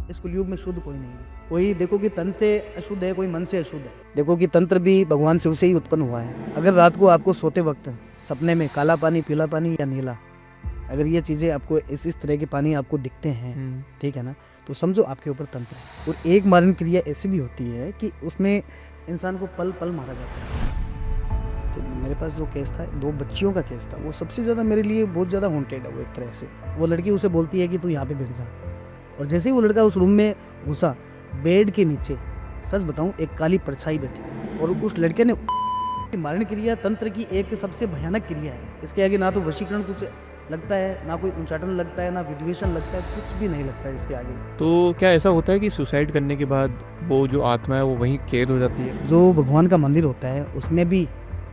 इस कलयुग में शुद्ध कोई नहीं है। कोई देखो कि तन से अशुद्ध है, कोई मन से अशुद्ध है। देखो कि तंत्र भी भगवान शिव से ही उत्पन्न हुआ है। अगर रात को आपको सोते वक्त सपने में काला पानी, पीला पानी या नीला, अगर ये चीज़ें आपको इस तरह के पानी आपको दिखते हैं, ठीक है ना, तो समझो आपके ऊपर तंत्र है। और एक मारण क्रिया ऐसी भी होती है कि उसमें इंसान को पल पल मारा जाता है। तो मेरे पास जो केस था, 2 बच्चियों का केस था, वो सबसे ज़्यादा मेरे लिए बहुत ज़्यादा हॉन्टेड है। वो एक तरह से वो लड़की उसे बोलती है कि तू यहाँ पे बैठ जा, और जैसे ही वो लड़का उस रूम में घुसा, बेड के नीचे सच बताऊं एक काली परछाई बैठी थी। और उस लड़के ने मारण क्रिया तंत्र की एक सबसे भयानक क्रिया है। इसके आगे ना तो वशीकरण कुछ लगता है, ना कोई उच्चाटन लगता है, ना विद्वेषण लगता है, कुछ भी नहीं लगता है इसके आगे। तो क्या ऐसा होता है कि सुसाइड करने के बाद वो जो आत्मा है वो वहीं कैद हो जाती है? जो भगवान का मंदिर होता है उसमें भी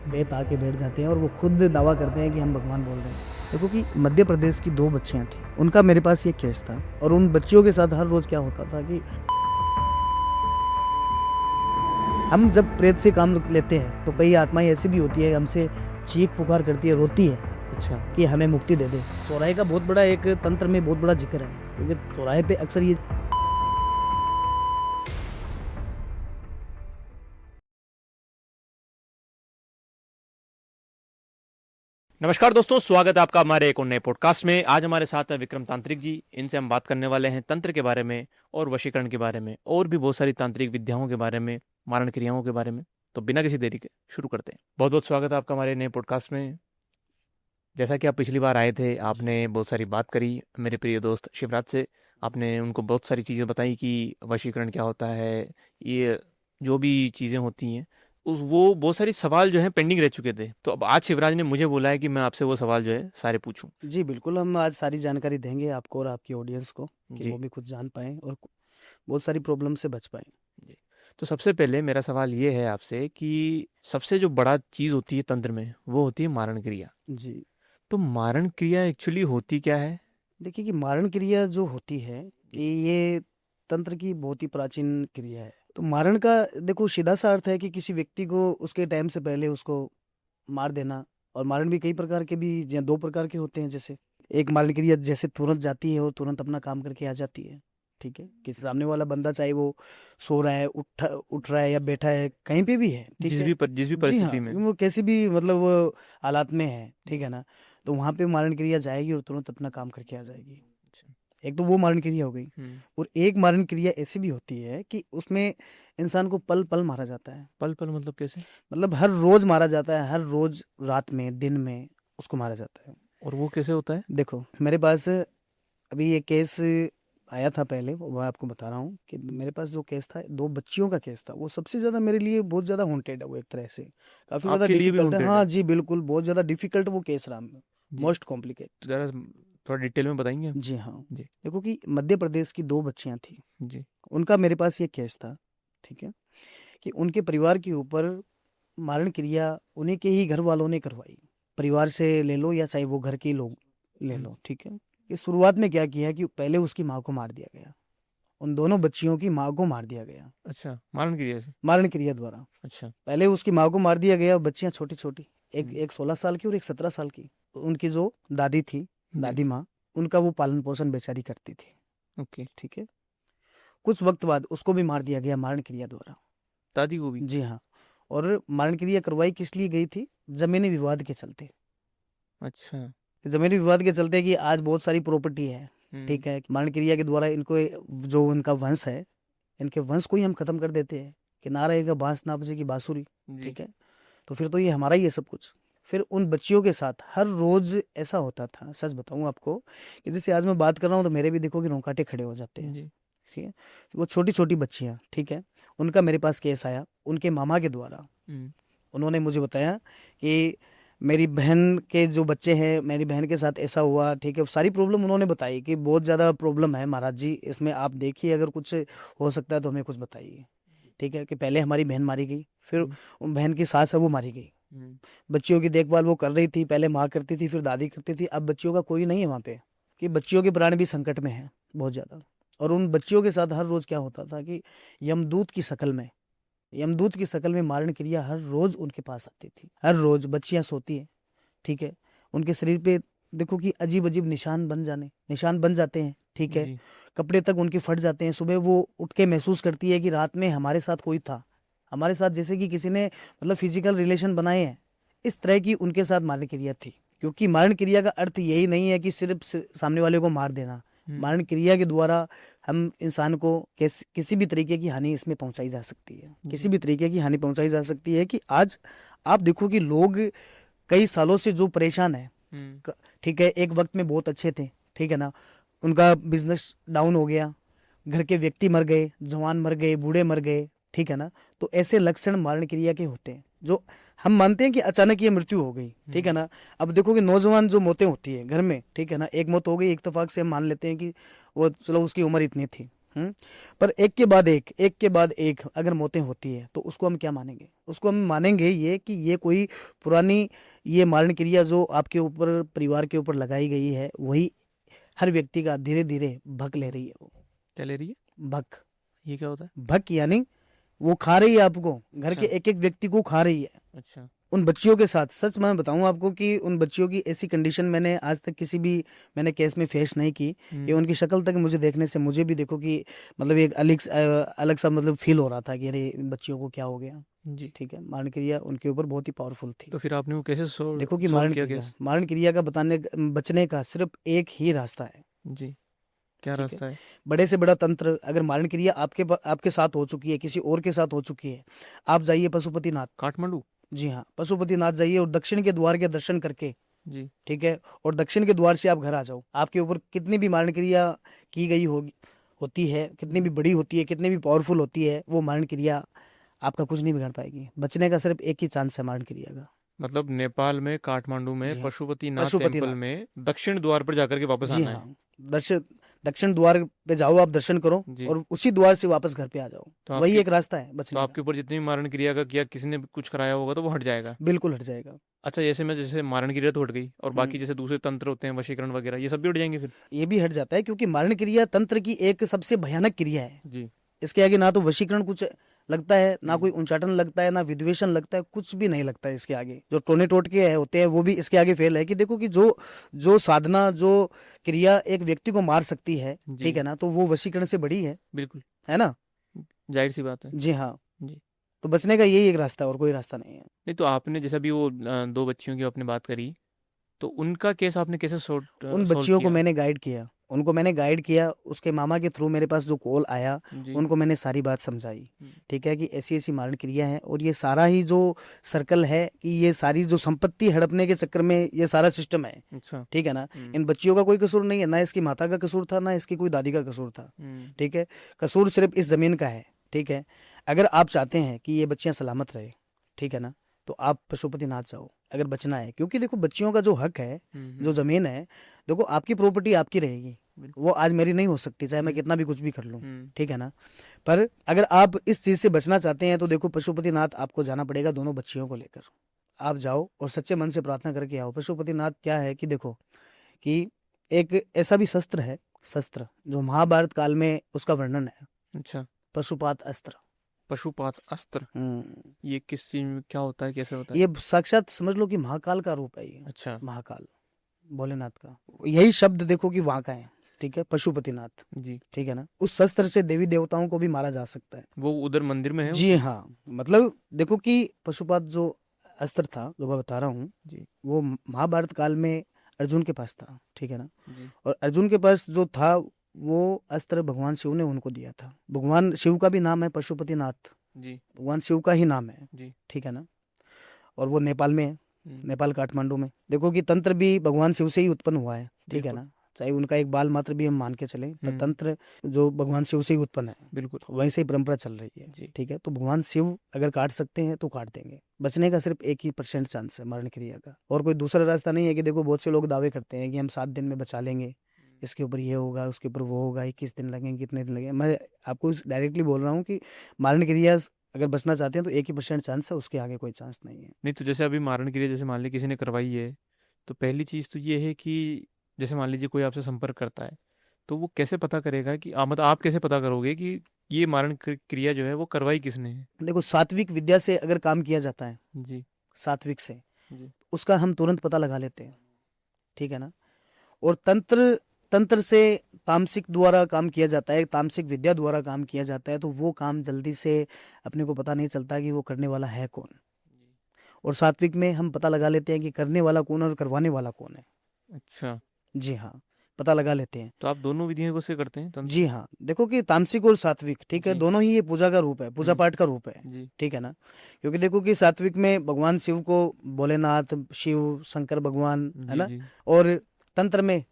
बेत आके बैठ जाते हैं और वो खुद दावा करते हैं कि हम भगवान बोल रहे हैं। देखो कि मध्य प्रदेश की 2 बच्चियां थी, उनका मेरे पास ये केस था। और उन बच्चियों के साथ हर रोज क्या होता था कि हम जब प्रेत से काम लेते हैं तो कई आत्माएं ऐसी भी होती है, हमसे चीख पुकार करती है, रोती है अच्छा। कि हमें मुक्ति दे दे। चौराहे का बहुत बड़ा एक तंत्र में बहुत बड़ा जिक्र है, क्योंकि चौराहे पे अक्सर ये नमस्कार दोस्तों, स्वागत है आपका हमारे एक और नए पॉडकास्ट में। आज हमारे साथ है विक्रम तांत्रिक जी। इनसे हम बात करने वाले हैं तंत्र के बारे में और वशीकरण के बारे में और भी बहुत सारी तांत्रिक विद्याओं के बारे में, मारण क्रियाओं के बारे में। तो बिना किसी देरी के शुरू करते हैं। बहुत बहुत स्वागत है आपका हमारे नए पॉडकास्ट में। जैसा कि आप पिछली बार आए थे, आपने बहुत सारी बात करी मेरे प्रिय दोस्त शिवराज से। आपने उनको बहुत सारी चीज़ें बताई कि वशीकरण क्या होता है, ये जो भी चीज़ें होती हैं, उस वो बहुत सारी सवाल जो हैं पेंडिंग रह चुके थे। तो अब आज शिवराज ने मुझे बोला है कि मैं आपसे वो सवाल जो है सारे पूछूं। जी बिल्कुल, हम आज सारी जानकारी देंगे आपको और आपकी ऑडियंस को कि जी वो भी कुछ जान पाएँ और बहुत सारी प्रॉब्लम से बच पाएँ। जी। तो सबसे पहले मेरा सवाल ये है आपसे कि सबसे जो बड़ा चीज़ होती है तंत्र में, वो होती है मारण क्रिया। जी, तो मारण क्रिया एक्चुअली होती क्या है? देखिए कि मारण क्रिया जो होती है कि जी ये तंत्र की बहुत ही प्राचीन क्रिया है। तो मारण का देखो सीधा-सा अर्थ है कि किसी व्यक्ति को उसके टाइम से पहले उसको मार देना। और मारण भी कई प्रकार के भी 2 प्रकार के होते हैं। जैसे एक मारण क्रिया जैसे तुरंत जाती है और तुरंत अपना काम करके आ जाती है, ठीक है? कि सामने वाला बंदा चाहे वो सो रहा है, उठ रहा है या बैठा है, कहीं पे भी है, ठीक है? जिस भी जी हाँ, परिस्थिति में। वो कैसी भी मतलब वो हालात में है, ठीक है ना? तो वहाँ पे मारण क्रिया जाएगी और तुरंत अपना काम करके आ जाएगी। अच्छा। एक तो वो मारण क्रिया हो गई। और एक मारण क्रिया ऐसी भी होती है कि उसमें इंसान को पल-पल मारा जाता है। पल पल मतलब कैसे? मतलब हर रोज़ मारा जाता है, हर रोज़ रात में, दिन में उसको मारा जाता है। और वो कैसे होता है? देखो, मेरे पास अभी ये केस आया था पहले, वो मैं आपको बता रहा हूँ कि मेरे पास जो केस था, 2 बच्चियों का केस था। वो सबसे ज़्यादा मेरे लिए बहुत ज़्यादा हॉन्टेड है वो एक तरह से। काफ़ी ज़्यादा आपके लिए भी डिफ़िकल्ट है। वांटेड हाँ है? जी, बिल्कुल, बहुत ज़्यादा डिफ़िकल्ट वो केस रहा, जी। Most complicate. तो ज़रा थोड़ा डिटेल में बताएंगे आप? जी हाँ। जी देखो कि मध्य प्रदेश की 2 बच्चियाँ थीं। जी उनका मेरे पास ये केस था, ठीक है? कि उनके परिवार के ऊपर मारण क्रिया उन्हीं के ही घर वालों ने करवाई। परिवार से ले लो या चाहे वो घर के लोग ले लो, ठीक है? ये शुरुआत में क्या किया कि पहले उसकी माँ को मार दिया गया। उन दोनों बच्चियों की माँ को मार दिया गया, अच्छा, मारण क्रिया से? मारण क्रिया द्वारा। अच्छा। पहले उसकी माँ को मार दिया गया, बच्चियाँ छोटी-छोटी, एक हुँ, एक 16 साल की और एक 17 साल की। उनकी जो दादी थी, जी, दादी माँ, उनका वो पालन-पोषण बेचारी करती थी, ओके। ठीक है? कुछ वक़्त बाद उसको भी मार दिया गया मारण क्रिया द्वारा। दादी को भी? जी हाँ। और मारण क्रिया करवाई किस लिए गई थी? ज़मीनी विवाद के चलते। अच्छा। ज़मीनी विवाद के चलते कि आज बहुत सारी प्रॉपर्टी है, हुँ, ठीक है? मारण क्रिया के द्वारा इनको जो उनका वंश है, इनके वंश को ही हम खत्म कर देते हैं कि ना रहेगा बाँस ना बजेगी बाँसुरी, जी, ठीक है? तो फिर तो ये हमारा ही है सब कुछ। फिर उन बच्चियों के साथ हर रोज़ ऐसा होता था, सच बताऊँ आपको, कि जैसे आज मैं बात कर रहा हूँ तो मेरे भी देखो कि रोंगटे खड़े हो जाते हैं, जी, ठीक है? वो छोटी-छोटी बच्चियाँ, ठीक है? उनका मेरे पास केस आया, उनके मामा के द्वारा। हुँ, उन्होंने मुझे बताया कि मेरी बहन के जो बच्चे हैं, मेरी बहन के साथ ऐसा हुआ, ठीक है? सारी प्रॉब्लम उन्होंने बताई कि बहुत ज़्यादा प्रॉब्लम है महाराज जी, इसमें आप देखिए अगर कुछ हो सकता है तो हमें कुछ बताइए, ठीक है? कि पहले हमारी बहन मारी गई, फिर हुँ, उन बहन की सास है वो मारी गई। हुँ, बच्चियों की देखभाल वो कर रही थी, पहले माँ करती थी, फिर दादी करती थी, अब बच्चियों का कोई नहीं है वहाँ पे, कि बच्चियों के प्राण भी संकट में हैं, बहुत ज़्यादा। और उन बच्चियों के साथ हर रोज़ क्या होता था कि यमदूत की शक्ल में मारण क्रिया हर रोज उनके पास आती थी। हर रोज बच्चियां सोती हैं, ठीक है? उनके शरीर पे देखो कि अजीब-अजीब निशान बन जाते हैं, ठीक है? जी, कपड़े तक उनके फट जाते हैं। सुबह वो उठ के महसूस करती है कि रात में हमारे साथ कोई था, हमारे साथ जैसे कि किसी ने मतलब फिजिकल रिलेशन बनाए हैं, इस तरह की उनके साथ मारण क्रिया थी। क्योंकि मारण क्रिया का अर्थ यही नहीं है कि सिर्फ सामने वाले को मार देना। मारण क्रिया के द्वारा हम इंसान को किसी भी तरीके की हानि इसमें पहुंचाई जा सकती है, किसी भी तरीके की हानि पहुंचाई जा सकती है। कि आज आप देखो कि लोग कई सालों से जो परेशान है, ठीक है, एक वक्त में बहुत अच्छे थे, ठीक है ना, उनका बिजनेस डाउन हो गया, घर के व्यक्ति मर गए, जवान मर गए, बूढ़े मर गए, ठीक है ना। तो ऐसे लक्षण मारण क्रिया के होते हैं, जो हम मानते हैं कि अचानक ये मृत्यु हो गई, ठीक है ना। अब देखो कि नौजवान जो मौतें होती है घर में, ठीक है ना, एक मौत हो गई, इत्तेफाक से हम मान लेते हैं कि वो चलो उसकी उम्र इतनी थी, पर एक के बाद एक अगर मौतें होती है तो उसको हम क्या मानेंगे? उसको हम मानेंगे ये कि ये कोई पुरानी ये मारण क्रिया जो आपके ऊपर, परिवार के ऊपर लगाई गई है, वही हर व्यक्ति का धीरे धीरे भक ले रही है। वो क्या ले रही है? भक। ये क्या होता है? भक यानी वो खा रही है आपको, घर के अच्छा। एक एक व्यक्ति को खा रही है। अच्छा। उन बच्चियों के साथ, सच मैं बताऊं आपको कि उन बच्चियों की ऐसी कंडीशन मैंने आज तक किसी भी मैंने केस में फेस नहीं की कि उनकी शक्ल तक मुझे देखने से मुझे भी देखो कि मतलब एक अलग सा मतलब फील हो रहा था कि अरे इन बच्चियों को क्या हो गया। जी। ठीक है, मारण क्रिया उनके ऊपर बहुत ही पावरफुल थी। तो फिर आपने वो कैसे देखो कि सॉल्व किया केस? मारण क्रिया का बचने का सिर्फ एक ही रास्ता है। जी। क्या ठीक है, रास्ता है? बड़े से बड़ा तंत्र, अगर मारण क्रिया आपके साथ हो चुकी है, किसी और के साथ हो चुकी है, आप जाइए पशुपतिनाथ। काठमांडू? जी हाँ, पशुपतिनाथ जाइए और दक्षिण के द्वार के दर्शन करके, जी। ठीक है, और दक्षिण के द्वार से आप घर आ जाओ। आपके ऊपर कितनी भी मारण क्रिया की गई होती है, कितनी भी बड़ी होती है, कितनी भी पावरफुल होती है, वो मारण क्रिया आपका कुछ नहीं बिगाड़ पाएगी। बचने का सिर्फ एक ही चांस है मारण क्रिया का। मतलब नेपाल में काठमांडू में जी हाँ, पशुपतिनाथ टेम्पल पशुपतिनाथ। में दक्षिण द्वार पर जाकर के वापस जी आना हाँ, है? दर्शन दक्षिण द्वार पे जाओ, आप दर्शन करो जी। और उसी द्वार से वापस घर पे आ जाओ। तो वही आपके एक रास्ता है तो बचने का। आपके ऊपर जितनी भी मारण क्रिया का किया किसी ने भी कुछ कराया होगा तो वो हट जाएगा? बिल्कुल हट जाएगा। अच्छा, जैसे मारण क्रिया तो हट गई, और हम्म, बाकी जैसे दूसरे तंत्र होते हैं, वशीकरण वगैरह, ये सब भी हट जाएंगे फिर? ये भी हट जाता है, क्योंकि मारण क्रिया तंत्र की एक सबसे भयानक क्रिया है। जी। इसके आगे ना तो वशीकरण कुछ लगता है, ना हम्म। कोई उच्चाटन लगता है, ना विद्वेषण लगता है, कुछ भी नहीं लगता है इसके आगे। जो टोने टोटके है होते हैं वो भी इसके आगे फेल है। कि देखो कि जो जो साधना, जो क्रिया एक व्यक्ति को मार सकती है, जी। ठीक है ना, तो वो वशीकरण से बड़ी बिल्कुल। है ना। जाहिर सी बात है। जी हाँ, जी। तो बचने का यही एक रास्ता है और कोई रास्ता नहीं है। नहीं, तो आपने जैसा भी वो दो बच्चियों की आपने बात करी, तो उनका केस आपने कैसे उन सॉल्व बच्चियों को किया? मैंने गाइड किया, उनको मैंने गाइड किया, उसके मामा के थ्रू मेरे पास जो कॉल आया, जी। उनको मैंने सारी बात समझाई। हम्म। ठीक है, कि ऐसी ऐसी मारण क्रिया है और ये सारा ही जो सर्कल है, कि ये सारी जो संपत्ति हड़पने के चक्कर में ये सारा सिस्टम है, अच्छा। ठीक है ना। हम्म। इन बच्चियों का कोई कसूर नहीं है, ना इसकी माता का कसूर था, ना इसकी कोई दादी का कसूर था। हम्म। ठीक है, कसूर सिर्फ इस जमीन का है। ठीक है, अगर आप चाहते हैं कि ये बच्चियां सलामत रहे, ठीक है ना, तो आप पशुपतिनाथ जाओ अगर बचना है। क्योंकि देखो बच्चियों का जो हक है, जो जमीन है, देखो आपकी प्रॉपर्टी आपकी रहेगी, बिल्कुल। वो आज मेरी नहीं हो सकती, चाहे मैं हम्म। कितना भी कुछ भी कर लूं। हम्म। ठीक है ना। पर अगर आप इस चीज से बचना चाहते हैं तो देखो पशुपतिनाथ आपको जाना पड़ेगा, दोनों बच्चियों को लेकर आप जाओ और सच्चे मन से प्रार्थना करके आओ। पशुपतिनाथ क्या है कि देखो कि एक ऐसा भी शस्त्र है, शस्त्र जो महाभारत काल में उसका वर्णन है, अच्छा। पशुपात अस्त्र। पशुपात अस्त्र? हम्म, ये किस चीज में क्या होता है, कैसे होता है? ये साक्षात समझ लो कि महाकाल का रूप है ये। अच्छा। महाकाल, भोलेनाथ का यही शब्द देखो कि वहां का है। ठीक है, पशुपतिनाथ। जी। ठीक है ना, उस शस्त्र से देवी देवताओं को भी मारा जा सकता है। वो उधर मंदिर में है जी उसके? हाँ, मतलब देखो कि पशुपात जो अस्त्र था जो मैं बता रहा हूँ, जी। वो महाभारत काल में अर्जुन के पास था। ठीक है ना, जी। और अर्जुन के पास जो था वो अस्त्र भगवान शिव ने उनको दिया था। भगवान शिव का भी नाम है पशुपतिनाथ, जी। भगवान शिव का ही नाम है। जी। ठीक है ना, और वो नेपाल में है, हम्म। नेपाल काठमांडू में। देखो कि तंत्र भी भगवान शिव से ही उत्पन्न हुआ है। ठीक है बिल्कुल। ना, चाहे उनका एक बाल मात्र भी हम मान के चलें, पर हम्म। तंत्र जो भगवान शिव से ही उत्पन्न है, बिल्कुल। वहीं से ही परंपरा चल रही है। जी। ठीक है, तो भगवान शिव अगर काट सकते हैं तो काट देंगे। बचने का सिर्फ 1% चांस है मरण क्रिया का, और कोई दूसरा रास्ता नहीं है। कि देखो बहुत से लोग दावे करते हैं कि हम 7 दिन में बचा लेंगे, इसके ऊपर ये होगा, उसके ऊपर वो होगा, 21 दिन लगेंगे, कितने दिन लगेंगे। मैं आपको डायरेक्टली बोल रहा हूँ कि मारण क्रिया अगर बचना चाहते हैं तो 1% चांस है, उसके आगे कोई चांस नहीं है। नहीं, तो जैसे अभी मारण क्रिया जैसे मान लीजिए किसी ने करवाई है, तो पहली चीज़ तो ये है कि जैसे मान लीजिए कोई आपसे संपर्क करता है, तो वो कैसे पता करेगा कि मतलब आप कैसे पता करोगे कि ये मारण क्रिया जो है वो करवाई किसने है? देखो सात्विक विद्या से अगर काम किया जाता है, जी। सात्विक से, जी। उसका हम तुरंत पता लगा लेते हैं। ठीक है ना, और तंत्र तंत्र से तामसिक द्वारा काम किया जाता है, तामसिक विद्या द्वारा काम किया जाता है, तो वो काम जल्दी से अपने को पता नहीं चलता कि वो करने वाला है कौन। और सात्विक में हम पता लगा लेते हैं कि करने वाला कौन और करवाने वाला कौन है। अच्छा, जी हाँ, पता लगा लेते हैं। तो आप दोनों विधियों को से करते हैं तंत्र? जी हाँ, देखो कि तामसिक और सात्विक, ठीक है, जी। दोनों ही ये पूजा का रूप है, पूजा पाठ का रूप है, जी। ठीक है ना। क्योंकि देखो कि सात्विक में भगवान शिव को भोलेनाथ, शिव, शंकर भगवान, है जी। ना। जी। और तंत्र में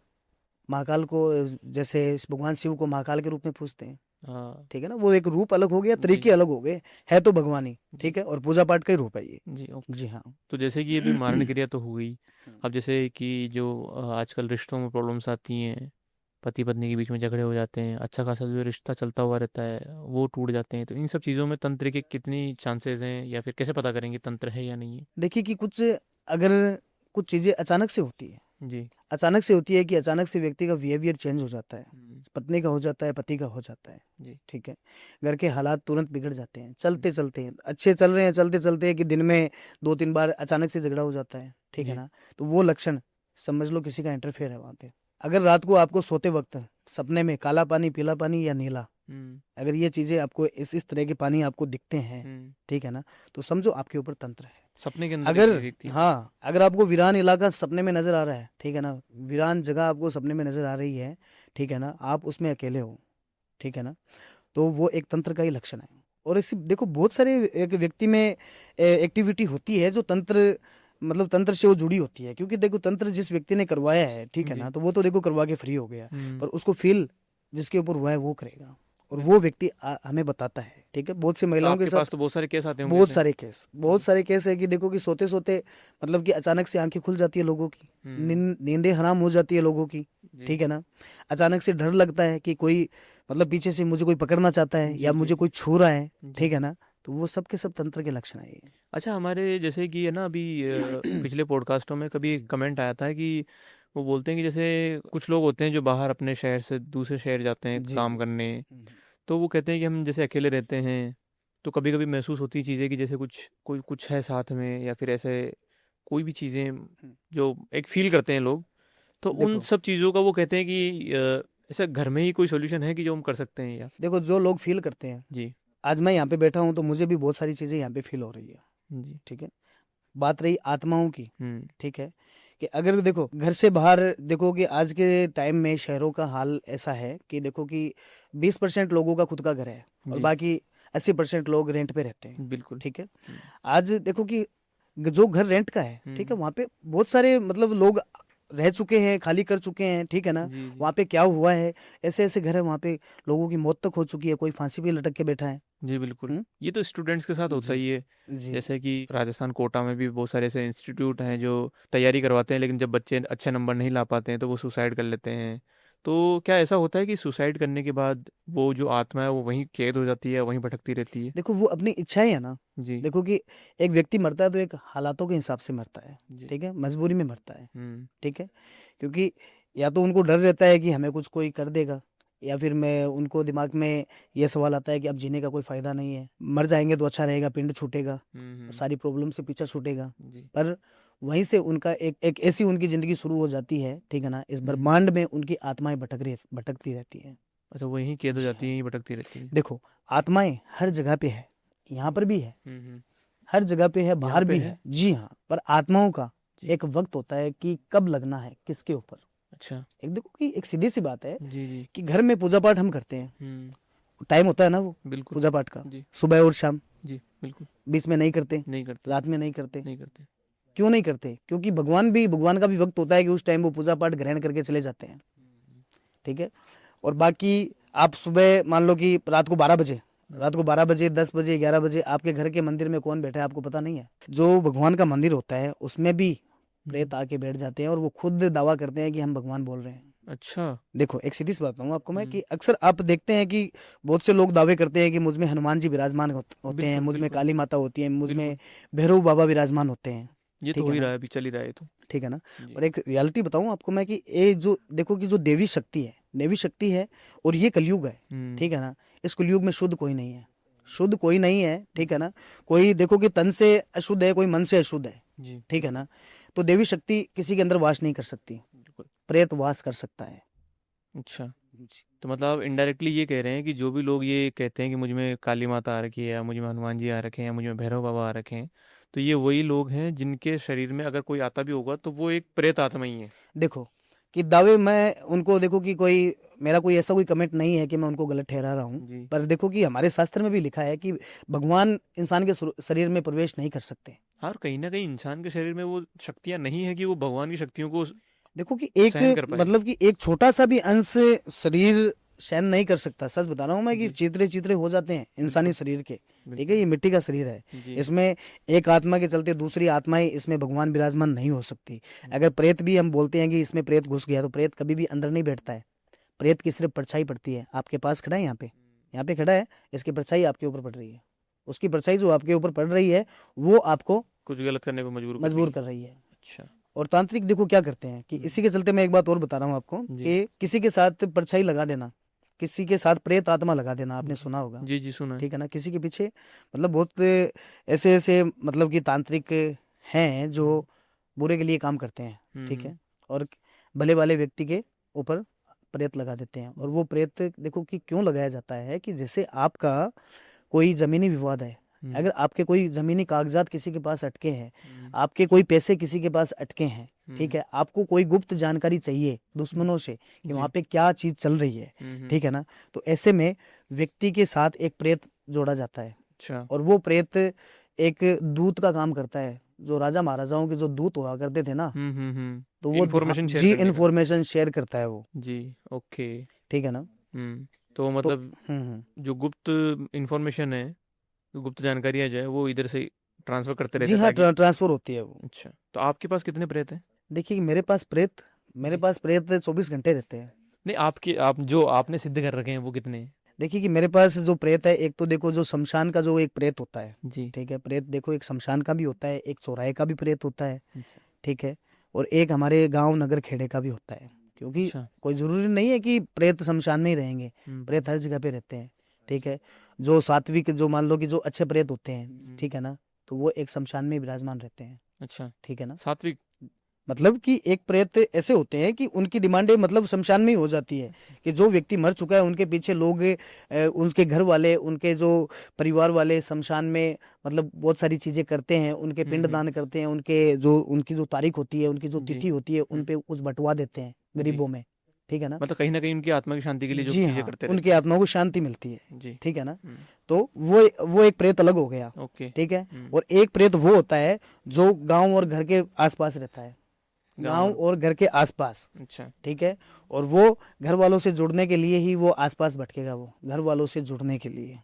महाकाल को, जैसे भगवान शिव को महाकाल के रूप में पूजते हैं, हाँ। ठीक है ना। वो एक रूप अलग हो गया, जी। तरीके अलग हो गए, है तो भगवान ही, जी। ठीक है, और पूजा पाठ का ही रूप है ये। जी, ओके। जी हाँ। तो जैसे कि ये भी मारण क्रिया तो हो गई। अब जैसे कि जो आजकल रिश्तों में प्रॉब्लम्स आती हैं, पति पत्नी के बीच में झगड़े हो जाते हैं, अच्छा खासा जो रिश्ता चलता हुआ रहता है वो टूट जाते हैं, तो इन सब चीज़ों में तंत्र के कितनी चांसेस हैं, या फिर कैसे पता करेंगे तंत्र है या नहीं है? देखिए कि अगर कुछ चीजें अचानक से होती है, जी। अचानक से होती है कि अचानक से व्यक्ति का बिहेवियर चेंज हो जाता है, हम्म। पत्नी का हो जाता है, पति का हो जाता है, जी। ठीक है। घर के हालात तुरंत बिगड़ जाते हैं, चलते चलते हैं, अच्छे चल रहे हैं, चलते चलते हैं कि दिन में 2-3 बार अचानक से झगड़ा हो जाता है, ठीक है जी। ना। तो वो लक्षण समझ लो किसी का इंटरफेयर है वहां पे। अगर रात को आपको सोते वक्त सपने में काला पानी, पीला पानी या नीला, हम्म। अगर ये चीजें आपको इस तरह के पानी आपको दिखते हैं, हम्म। ठीक है ना, तो समझो आपके ऊपर तंत्र है। सपने के अंदर अगर एक व्यक्ति। हाँ, अगर आपको वीरान इलाका सपने में नजर आ रहा है, ठीक है ना, वीरान जगह आपको सपने में नजर आ रही है, ठीक है ना, आप उसमें अकेले हो, ठीक है ना, तो वो एक तंत्र का ही लक्षण है। और इसी देखो बहुत सारे एक व्यक्ति में एक्टिविटी होती है जो तंत्र, मतलब तंत्र से वो जुड़ी होती है। क्योंकि देखो तंत्र जिस व्यक्ति ने करवाया है, ठीक है जी। ना, तो वो तो देखो करवा के फ्री हो गया, हम्म। पर उसको फील जिसके ऊपर हुआ है वो करेगा, और वो व्यक्ति हमें बताता है, ठीक है। बहुत सी तो महिलाओं के आपके साथ पास तो बहुत सारे केस आते होंगे बहुत ऐसे? सारे केस, बहुत सारे केस है कि देखो कि सोते सोते मतलब कि अचानक से आंखें खुल जाती है लोगों की, नींदें हराम हो जाती है लोगों की, जी। ठीक है ना। अचानक से डर लगता है कि कोई मतलब पीछे से मुझे कोई पकड़ना चाहता है जी। या जी। मुझे कोई छू रहा है, जी। ठीक है ना। तो वो सब के सब तंत्र के लक्षण है ये। अच्छा, हमारे जैसे कि है ना अभी पिछले पॉडकास्टों में कभी एक कमेंट आया था कि वो बोलते हैं कि जैसे कुछ लोग होते हैं जो बाहर अपने शहर से दूसरे शहर जाते हैं जी काम जी। करने, तो वो कहते हैं कि हम जैसे अकेले रहते हैं तो कभी कभी महसूस होती है चीज़ें कि जैसे कुछ है साथ में, या फिर ऐसे कोई भी चीज़ें जो एक फील करते हैं लोग, तो उन देखो सब चीज़ों का वो कहते हैं कि ऐसा घर में ही कोई सोल्यूशन है कि जो हम कर सकते हैं, या? देखो जो लोग फील करते हैं, जी। आज मैं यहाँ पे बैठा हूँ तो मुझे भी बहुत सारी चीजें यहाँ पे फील हो रही है, जी। ठीक है। बात रही आत्माओं की, हम्म। ठीक है, कि अगर देखो घर से बाहर देखो कि आज के टाइम में शहरों का हाल ऐसा है कि देखो कि 20% लोगों का खुद का घर है और जी। बाकी 80% लोग रेंट पे रहते हैं, बिल्कुल। ठीक है। हम्म। आज देखो कि जो घर रेंट का है, ठीक है, वहाँ पे बहुत सारे मतलब लोग रह चुके हैं, खाली कर चुके हैं, ठीक है ना। जी। जी। वहाँ पे क्या हुआ है, ऐसे ऐसे घर है वहाँ पे, लोगों की मौत तक हो चुकी है, कोई फांसी पे लटक के बैठा है। जी बिल्कुल। हम्म? ये तो स्टूडेंट्स के साथ होता जी ही है। जी। जैसे कि राजस्थान कोटा में भी बहुत सारे ऐसे इंस्टीट्यूट हैं जो तैयारी करवाते हैं, लेकिन जब बच्चे अच्छे नंबर नहीं ला पाते हैं तो वो सुसाइड कर लेते हैं। तो क्या ऐसा होता है कि सुसाइड करने के बाद वो जो आत्मा है वो वहीं कैद हो जाती है, वहीं भटकती रहती है? देखो वो अपनी इच्छाएं है ना। जी। देखो कि एक व्यक्ति मरता है तो एक हालातों के हिसाब से मरता है, जी। ठीक है, मजबूरी में मरता है, हम्म। ठीक है। क्योंकि या तो उनको डर रहता है कि हमें कुछ कोई कर देगा, या फिर मैं उनको दिमाग में ये सवाल आता है कि अब जीने का कोई फायदा नहीं है, मर जाएंगे तो अच्छा रहेगा, पिंड छूटेगा, हम्म। सारी प्रॉब्लम से पीछा छूटेगा। जी। पर वहीं से उनका एक ऐसी उनकी जिंदगी शुरू हो जाती है, ठीक है ना। इस हम्म। ब्रह्मांड में उनकी आत्माएं भटकती रहती हैं। अच्छा, वहीं कैद हो जी जाती हाँ। है, यहीं भटकती रहती है? देखो आत्माएं हर जगह पे है, यहाँ पर भी है, हम्म। हर जगह पे है, यहाँ बाहर पे भी है? है, जी हाँ। पर आत्माओं का जी। एक वक्त होता है कि कब लगना है किसके ऊपर। अच्छा। एक देखो कि एक सीधी सी बात है जी। जी। कि घर में पूजा पाठ हम करते हैं, हम्म। टाइम होता है ना वो बिल्कुल। पूजा पाठ का, जी। सुबह और शाम, जी बिल्कुल। बीच में नहीं करते, नहीं करते। रात में नहीं करते। नहीं करते। क्यों नहीं करते? क्योंकि भगवान का भी वक्त होता है कि उस टाइम वो पूजा पाठ ग्रहण करके चले जाते हैं, ठीक है। और बाकी आप सुबह मान लो कि रात को 12 बजे, 10 बजे, 11 बजे आपके घर के मंदिर में कौन बैठा है आपको पता नहीं है। जो भगवान का मंदिर होता है उसमें भी प्रेत आके बैठ जाते हैं और वो खुद दावा करते हैं कि हम भगवान बोल रहे हैं। अच्छा। देखो एक सीधी सी बात बताऊं आपको मैं कि अक्सर आप देखते हैं कि बहुत से लोग दावे करते हैं कि मुझ में हनुमान जी विराजमान होते हैं, बिल्कुल मुझ में बिल्कुल। काली माता होती है, मुझ में बिल्कुल। भैरव बाबा विराजमान होते हैं, ये तो ठीक हो है ही ना, रहा है, अभी चल ही रहा है ये तो। ठीक है ना। जी। पर एक रियलिटी बताऊं आपको मैं कि ये जो देखो कि जो देवी शक्ति है और ये कलयुग है, ठीक है ना। इस कलयुग में शुद्ध कोई नहीं है, शुद्ध कोई नहीं है, ठीक है ना। कोई देखो कि तन से अशुद्ध है, कोई मन से अशुद्ध है, जी। ठीक है ना। तो देवी शक्ति किसी के अंदर वास नहीं कर सकती, बिल्कुल। प्रेत वास कर सकता है, अच्छा, जी। तो मतलब आप इनडायरेक्टली ये कह रहे हैं कि जो भी लोग ये कहते हैं कि मुझ में काली माता आ रखी है, या मुझ में हनुमान जी आ रखे हैं, या मुझ में भैरव बाबा आ रखे हैं, तो ये वही लोग हैं जिनके शरीर में अगर कोई आता भी होगा तो वो एक प्रेत आत्मा ही है। देखो कि दावे मैं उनको देखो कि कोई मेरा कोई ऐसा कोई कमेंट नहीं है कि मैं उनको गलत ठहरा रहा हूँ। जी। पर देखो कि हमारे शास्त्र में भी लिखा है कि भगवान इंसान के शरीर में प्रवेश नहीं कर सकते। हाँ, और कहीं ना कहीं इंसान के शरीर में वो शक्तियां नहीं है कि वो भगवान की शक्तियों को देखो कि एक सहन कर पाए। मतलब कि एक छोटा सा भी अंश शरीर सहन नहीं कर सकता। सच बता रहा हूँ मैं कि जी। चित्रे चित्रे हो जाते हैं इंसानी बिल्कुल। शरीर के। ठीक है, बिल्कुल। ये मिट्टी का शरीर है। जी। इसमें एक आत्मा के चलते दूसरी आत्माएं इसमें भगवान विराजमान नहीं हो सकती। अगर प्रेत भी हम बोलते हैं कि इसमें प्रेत घुस गया, तो प्रेत कभी भी अंदर नहीं बैठता है। प्रेत की सिर्फ परछाई पड़ती है। आपके पास खड़ा है, यहाँ पे खड़ा है, इसकी परछाई आपके ऊपर पड़ रही है। उसकी परछाई जो आपके ऊपर पड़ रही है वो आपको कुछ गलत करने पे मजबूर कर रही मजबूर है। कर रही है। अच्छा। और तांत्रिक देखो क्या करते हैं कि इसी के चलते मैं एक बात और बता रहा हूँ आपको जी। कि किसी के साथ परछाई लगा देना, किसी के साथ प्रेत आत्मा लगा देना, आपने सुना होगा। जी। जी, सुना है। ठीक है ना, किसी के पीछे मतलब बहुत ऐसे ऐसे मतलब कि तांत्रिक हैं जो बुरे के लिए काम करते हैं। ठीक हम्म। है, और भले वाले व्यक्ति के ऊपर प्रेत लगा देते हैं। और वो प्रेत देखो कि क्यों लगाया जाता है कि जैसे आपका कोई जमीनी विवाद है, हम्म। अगर आपके कोई जमीनी कागजात किसी के पास अटके हैं, हम्म। आपके कोई पैसे किसी के पास अटके हैं, ठीक हम्म। है, आपको कोई गुप्त जानकारी चाहिए दुश्मनों से कि वहां जी। पे क्या चीज चल रही है, हम्म। ठीक है ना, तो ऐसे में व्यक्ति के साथ एक प्रेत जोड़ा जाता है। अच्छा। और वो प्रेत एक दूत का काम करता है। जो राजा महाराजाओं के जो दूत हुआ करते थे ना, तो वो इंफॉर्मेशन शेयर जी करने का। इंफॉर्मेशन शेयर करता है वो। जी। ओके। ठीक है ना। तो तो मतलब जो गुप्त इंफॉर्मेशन है, जो गुप्त जानकारी है जो है वो इधर से ट्रांसफर करते जी रहते हैं हाँ, ताकि। ट्रांसफर होती है वो। अच्छा, तो आपके पास कितने प्रेत हैं? देखिए मेरे जी। पास प्रेत 24 घंटे रहते हैं। नहीं, आपके आप जो आपने सिद्ध कर रखे हैं वो कितने हैं? देखिए कि मेरे पास जो प्रेत है, एक तो देखो जो शमशान का जो एक प्रेत होता है। जी। ठीक है, प्रेत देखो एक शमशान का भी होता है, एक चौराहे का भी प्रेत होता है। अच्छा। ठीक है, और एक हमारे गांव नगर खेड़े का भी होता है। क्योंकि अच्छा। कोई जरूरी नहीं है कि प्रेत शमशान में ही रहेंगे, हम्म। प्रेत हर जगह पे रहते हैं। ठीक है, जो सात्विक जो मान लो कि जो अच्छे प्रेत होते हैं, ठीक है ना, तो वो एक शमशान में ही विराजमान रहते हैं। अच्छा। ठीक है ना, सात्विक। मतलब कि एक प्रेत ऐसे होते हैं कि उनकी डिमांडें मतलब शमशान में ही हो जाती है। कि जो व्यक्ति मर चुका है उनके पीछे लोग उनके घर वाले, उनके जो परिवार वाले शमशान में मतलब बहुत सारी चीजें करते हैं, उनके पिंड हम्म। दान करते हैं, उनके जो उनकी जो तारीख होती है, उनकी जो जी। तिथि होती है, उन हम्म। पे कुछ बंटवा देते हैं जी, गरीबों में। ठीक है ना। मतलब कहीं ना कहीं उनकी आत्मा की शांति के लिए जो जी चीजें हाँ, करते रहते उनकी हैं। आत्मा को शांति मिलती है। जी। ठीक है ना। हम्म। तो वो एक प्रेत अलग हो गया। ओके। ठीक है, और एक प्रेत वो होता है जो गांव और घर के आसपास रहता है, गाँव गांव और। और घर के आसपास। अच्छा। ठीक है, और वो घर वालों से जुड़ने के लिए ही वो आसपास भटकेगा, वो घर वालों से जुड़ने के लिए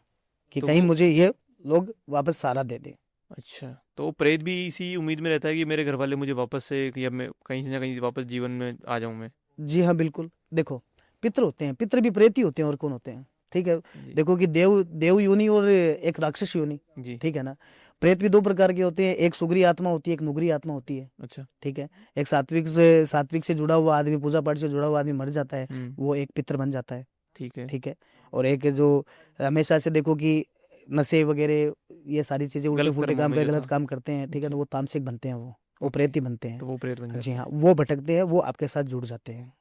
कि तो कहीं वो। मुझे ये लोग वापस सहारा दे दे। अच्छा, तो वो प्रेत भी इसी उम्मीद में रहता है कि मेरे घर वाले मुझे वापस से, कि अब मैं कहीं से ना कहीं वापस जीवन में आ जाऊं मैं। जी हाँ बिल्कुल। देखो पितृ होते हैं, पितृ भी प्रेत ही होते हैं, और कौन होते हैं। ठीक है, जी। देखो कि देव देव योनि और एक राक्षस योनि। जी। ठीक है ना, प्रेत भी दो प्रकार के होते हैं, एक सुगरी आत्मा होती है, एक नुगरी आत्मा होती है। अच्छा। ठीक है, एक सात्विक से जुड़ा हुआ आदमी, पूजा पाठ से जुड़ा हुआ आदमी मर जाता है, हम्म। वो एक पितृ बन जाता है। ठीक है। ठीक है, और एक जो हमेशा से देखो कि नशे वगैरह ये सारी चीजें उल्टे गलत फुल्टे कर्मों काम में कर जो गलत था। काम करते हैं। ठीक है, जी। तो वो तामसिक बनते हैं, वो ओके। प्रेती बनते हैं। तो वो प्रेत बन जी जाते हाँ, हैं। वो भटकते हैं, वो आपके साथ जुड़ जाते हैं।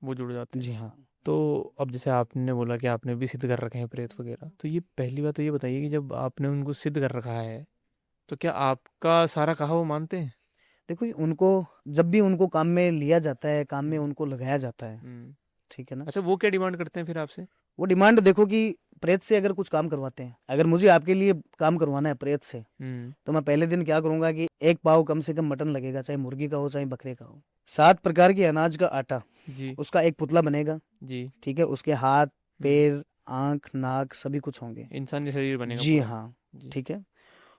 वो जुड़ जाते हैं। जी हाँ। तो अब जैसे आपने बोला कि आपने भी सिद्ध कर रखे हैं प्रेत वगैरह, तो ये पहली बात तो ये बताइए कि जब आपने उनको सिद्ध कर रखा है, तो क्या आपका सारा कहा वो मानते हैं? देखो ये उनको जब भी उनको काम में लिया जाता है, काम में हम्म। उनको लगाया जाता है। हम्म। ठीक है ना, अच्छा, वो क्या डिमांड करते हैं फिर आपसे? वो डिमांड देखो कि प्रेत से अगर कुछ काम करवाते हैं, अगर मुझे आपके लिए काम करवाना है प्रेत से, हम्म। तो मैं पहले दिन क्या करूंगा कि एक पाव कम से कम मटन लगेगा, चाहे मुर्गी का हो चाहे बकरे का हो। 7 प्रकार के अनाज का आटा, जी। उसका एक पुतला बनेगा। जी। ठीक है, उसके हाथ हम्म। पैर आंख नाक सभी कुछ होंगे। इंसानी शरीर बनेगा जी पूरा। हाँ। जी। ठीक है,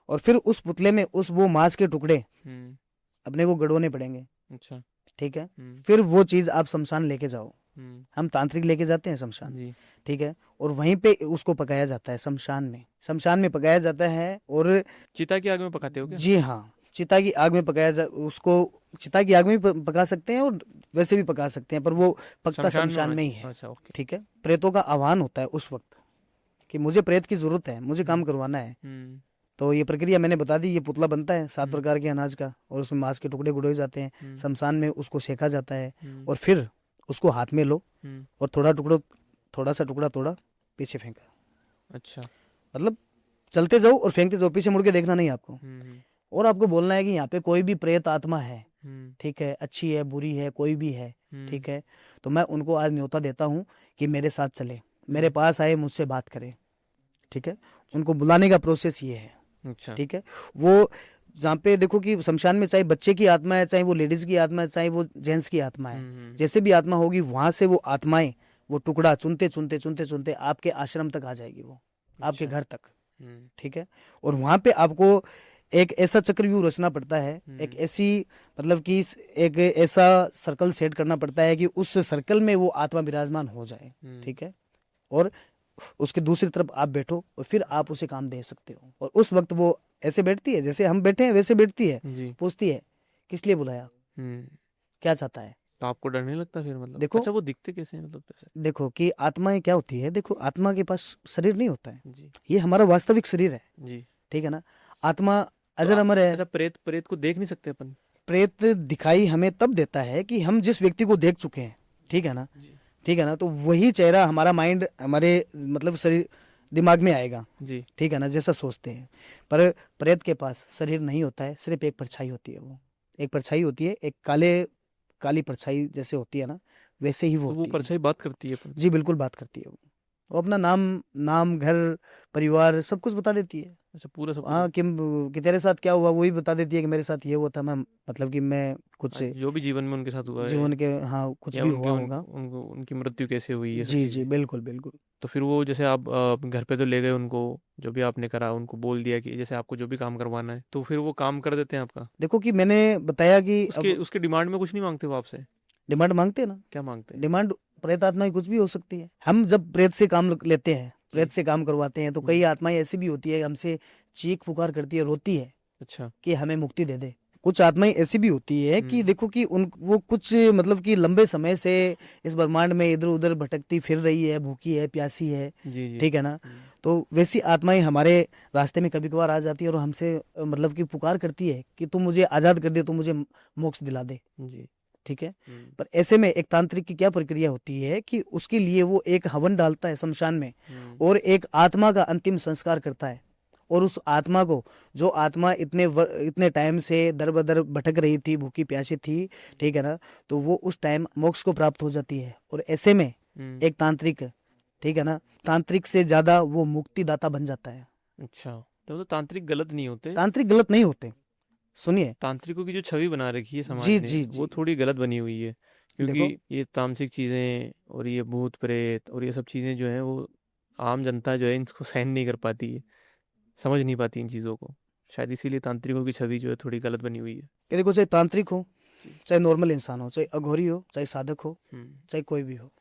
और फिर उस पुतले में उस वो मांस के टुकड़े हम्म। अपने को गड़ोने पड़ेंगे। अच्छा। ठीक है, हम्म। फिर वो चीज आप शमशान लेके जाओ। हम्म। हम तांत्रिक लेके जाते हैं शमशान। जी। ठीक है, और वहीं पे उसको पकाया जाता है शमशान में पकाया जाता है। और चिता की आग में पकाते हो क्या? जी हाँ, चिता की आग में उसको चिता की आग में भी पका सकते हैं, और वैसे भी पका सकते हैं, पर वो पकता शमशान में शमशान होना में ही चाहिए, है। अच्छा ओके। ठीक है, प्रेतों का आह्वान होता है उस वक्त कि मुझे प्रेत की जरूरत है, मुझे काम करवाना है। हम्म। तो ये प्रक्रिया मैंने बता दी, ये पुतला बनता है 7 हम्म। प्रकार के अनाज का, और उसमें मांस के टुकड़े गुड़ोए जाते हैं। हम्म। शमशान में उसको सेका जाता है, हम्म। और फिर उसको हाथ में लो, और थोड़ा सा टुकड़ा तोड़ा, पीछे फेंका। अच्छा। मतलब चलते जाओ और फेंकते जाओ, पीछे मुड़ के देखना नहीं आपको। और आपको बोलना है कि यहाँ पे कोई भी प्रेत आत्मा है, ठीक है, अच्छी है बुरी है कोई भी है, ठीक है, तो मैं उनको आज न्योता देता हूँ कि मेरे साथ चले, मेरे पास आए, मुझसे बात करें, ठीक है। उनको बुलाने का प्रोसेस ये है। अच्छा। ठीक है। वो जहाँ पे देखो कि शमशान में चाहे बच्चे की आत्मा है, चाहे वो लेडीज की आत्मा है, चाहे वो जेंट्स की आत्मा है, जैसे भी आत्मा होगी वहां से वो आत्माएं वो टुकड़ा चुनते चुनते चुनते चुनते आपके आश्रम तक आ जाएगी, वो आपके घर तक। ठीक है। और वहां पे आपको एक ऐसा चक्रव्यूह रचना पड़ता है, एक ऐसी मतलब कि एक ऐसा सर्कल सेट करना पड़ता है कि उस सर्कल में वो आत्मा विराजमान हो जाए। ठीक है। और उसके दूसरी तरफ आप बैठो और फिर आप उसे काम दे सकते हो। और उस वक्त वो ऐसे बैठती है जैसे हम बैठे हैं वैसे बैठती है, पूछती है किस लिए बुलाया, क्या चाहता है। तो आपको डर नहीं लगता फिर? मतलब देखो, अच्छा वो दिखते कैसे हैं मतलब जैसे? देखो कि आत्माएं क्या होती है, देखो आत्मा के पास शरीर नहीं होता है, जी ये हमारा वास्तविक शरीर है। जी। ठीक है ना। आत्मा तो अजर अमर है। अच्छा, प्रेत प्रेत को देख नहीं सकते अपन? प्रेत दिखाई हमें तब देता है कि हम जिस व्यक्ति को देख चुके हैं, ठीक है ना, ठीक है ना, तो वही चेहरा हमारा माइंड हमारे मतलब शरीर दिमाग में आएगा जी। ठीक है ना, जैसा सोचते हैं। पर प्रेत के पास शरीर नहीं होता है, सिर्फ एक परछाई होती है। वो एक परछाई होती है, एक काली परछाई जैसे होती है ना, वैसे ही वो तो वो होती है। परछाई बात करती है अपन? जी बिल्कुल बात करती है। वो अपना नाम घर परिवार सब कुछ बता देती है। अच्छा, पूरा सब हाँ कि तेरे साथ क्या हुआ वही बता देती है, कि मेरे साथ ये हुआ था, मैं मतलब कि मैं कुछ जो भी जीवन में उनके साथ हुआ है जीवन के, हाँ कुछ या भी उनके हुआ होगा। उनको उनकी मृत्यु कैसे हुई, ये सब जी जी चीजें। बिल्कुल बिल्कुल। तो फिर वो जैसे आप घर पे तो ले गए उनको, जो भी आपने करा उनको बोल दिया कि जैसे आपको जो भी काम करवाना है, तो फिर वो काम कर देते हैं आपका? देखो कि मैंने बताया कि उसके अब उसके डिमांड में कुछ नहीं मांगते वो आपसे? डिमांड मांगते हैं ना। क्या मांगते हैं? डिमांड प्रेत आत्माएं कुछ भी हो सकती है। हम जब प्रेत से काम लेते हैं, प्रेत से काम करवाते हैं, तो कई आत्माएं ऐसी भी होती है हमसे चीख पुकार करती है, रोती है अच्छा। कि हमें मुक्ति दे दे। कुछ आत्माएं ऐसी भी होती है कि देखो कि उन वो कुछ मतलब कि लंबे समय से इस ब्रह्मांड में इधर उधर भटकती फिर रही है, भूखी है, प्यासी है। जी जी। ठीक है ना। तो वैसी आत्माएं हमारे रास्ते में कभी कभार आ जाती है और हमसे मतलब कि पुकार करती है कि तू मुझे आजाद कर दे, तू मुझे मोक्ष दिला दे। जी। ठीक है। पर ऐसे में एक तांत्रिक की क्या प्रक्रिया होती है कि उसके लिए वो एक हवन डालता है शमशान में, और एक आत्मा का अंतिम संस्कार करता है। और उस आत्मा को, जो आत्मा इतने टाइम से दर बदर भटक रही थी, भूखी प्यासी थी, ठीक है ना, तो वो उस टाइम मोक्ष को प्राप्त हो जाती है। और ऐसे में एक तांत्रिक, ठीक है ना, तांत्रिक से ज्यादा वो मुक्तिदाता बन जाता है। अच्छा, तो तांत्रिक गलत नहीं होते? तांत्रिक गलत नहीं होते। सुनिए। तांत्रिकों की जो छवि बना रखी है समाज जी ने जी वो जी। थोड़ी गलत बनी हुई है, क्योंकि देखो ये तामसिक चीजें और ये भूत प्रेत और ये सब चीजें जो है वो आम जनता जो है इनको सहन नहीं कर पाती है, समझ नहीं पाती इन चीजों को। शायद इसीलिए तांत्रिकों की छवि जो है थोड़ी गलत बनी हुई है। कि देखो, चाहे तांत्रिक हो, जी। चाहे नॉर्मल इंसान हो, चाहे अघोरी हो, चाहे साधक हो, चाहे कोई भी हो,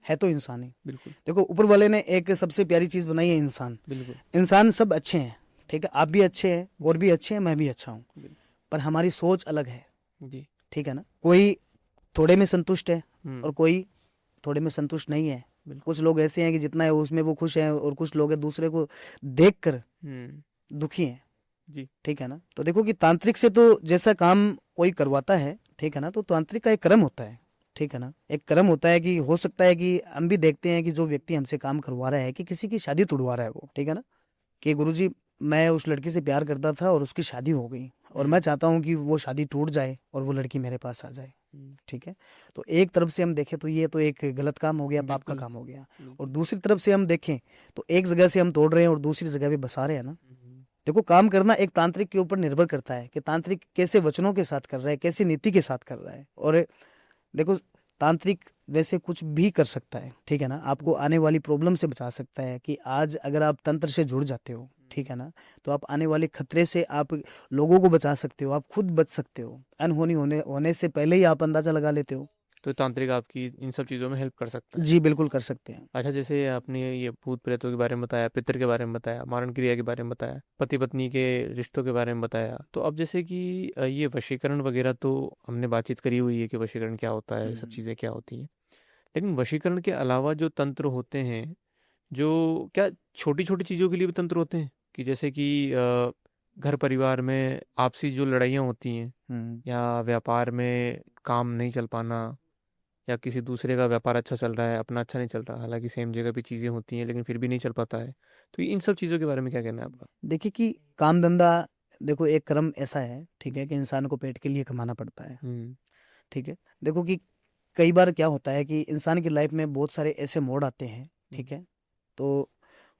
है तो इंसान ही। बिल्कुल देखो ऊपर वाले ने एक सबसे प्यारी चीज बनाई है, इंसान। बिल्कुल। इंसान सब अच्छे हैं, ठीक है, आप भी अच्छे हैं और भी अच्छे हैं, मैं भी अच्छा हूँ। बिल्कुल। पर हमारी सोच अलग है। जी। ठीक है ना। कोई थोड़े में संतुष्ट है और हम्म। कोई थोड़े में संतुष्ट नहीं है। कुछ लोग ऐसे हैं कि जितना है उसमें वो खुश हैं, और कुछ लोग हैं दूसरे को देख कर दुखी हैं। जी। ठीक है ना। तो देखो कि तांत्रिक से तो जैसा काम कोई करवाता है, ठीक है ना, तो तांत्रिक का एक कर्म होता है। ठीक है ना। एक कर्म होता है कि हो सकता है कि हम भी देखते हैं कि जो व्यक्ति हमसे काम करवा रहा है कि किसी की शादी तुड़वा रहा है वो, ठीक है ना, कि गुरुजी मैं उस लड़की से प्यार करता था और उसकी शादी हो गई, और मैं चाहता हूँ कि वो शादी टूट जाए और वो लड़की मेरे पास आ जाए। ठीक है। तो एक तरफ से हम देखें तो ये तो एक गलत काम हो गया, पाप का बिल्कुल। काम हो गया। और दूसरी तरफ से हम देखें तो एक जगह से हम तोड़ रहे हैं और दूसरी जगह पे बसा रहे हैं ना। देखो काम करना एक तांत्रिक के ऊपर निर्भर करता है कि तांत्रिक कैसे वचनों के साथ कर रहा है, कैसी नीति के साथ कर रहा है। और देखो तांत्रिक वैसे कुछ भी कर सकता है, ठीक है ना, आपको आने वाली प्रॉब्लम से बचा सकता है। कि आज अगर आप तंत्र से जुड़ जाते हो, ठीक है ना, तो आप आने वाले खतरे से आप लोगों को बचा सकते हो, आप खुद बच सकते हो। अनहोनी होने से पहले ही आप अंदाजा लगा लेते हो। तो तांत्रिक आपकी इन सब चीज़ों में हेल्प कर सकता है? जी बिल्कुल कर सकते हैं। अच्छा, जैसे आपने ये भूत प्रेतों के बारे में बताया, पितर के बारे में बताया, मारण क्रिया के बारे में बताया, पति पत्नी के रिश्तों के बारे में बताया, तो अब जैसे कि ये वशीकरण वगैरह तो हमने बातचीत करी हुई है कि वशीकरण क्या होता है, सब चीज़ें क्या होती हैं। लेकिन वशीकरण के अलावा जो तंत्र होते हैं, जो क्या छोटी छोटी चीज़ों के लिए भी तंत्र होते हैं? कि जैसे कि घर परिवार में आपसी जो लड़ाइयाँ होती हैं, या व्यापार में काम नहीं चल पाना, या किसी दूसरे का व्यापार अच्छा चल रहा है, अपना अच्छा नहीं चल रहा, हालांकि सेम जगह पे चीज़ें होती हैं लेकिन फिर भी नहीं चल पाता है। तो इन सब चीज़ों के बारे में क्या कहना है आपका? देखिए कि काम धंधा, देखो एक कर्म ऐसा है, ठीक है, कि इंसान को पेट के लिए कमाना पड़ता है। हम्म। ठीक है। देखो कि कई बार क्या होता है कि इंसान की लाइफ में बहुत सारे ऐसे मोड़ आते हैं, ठीक है, तो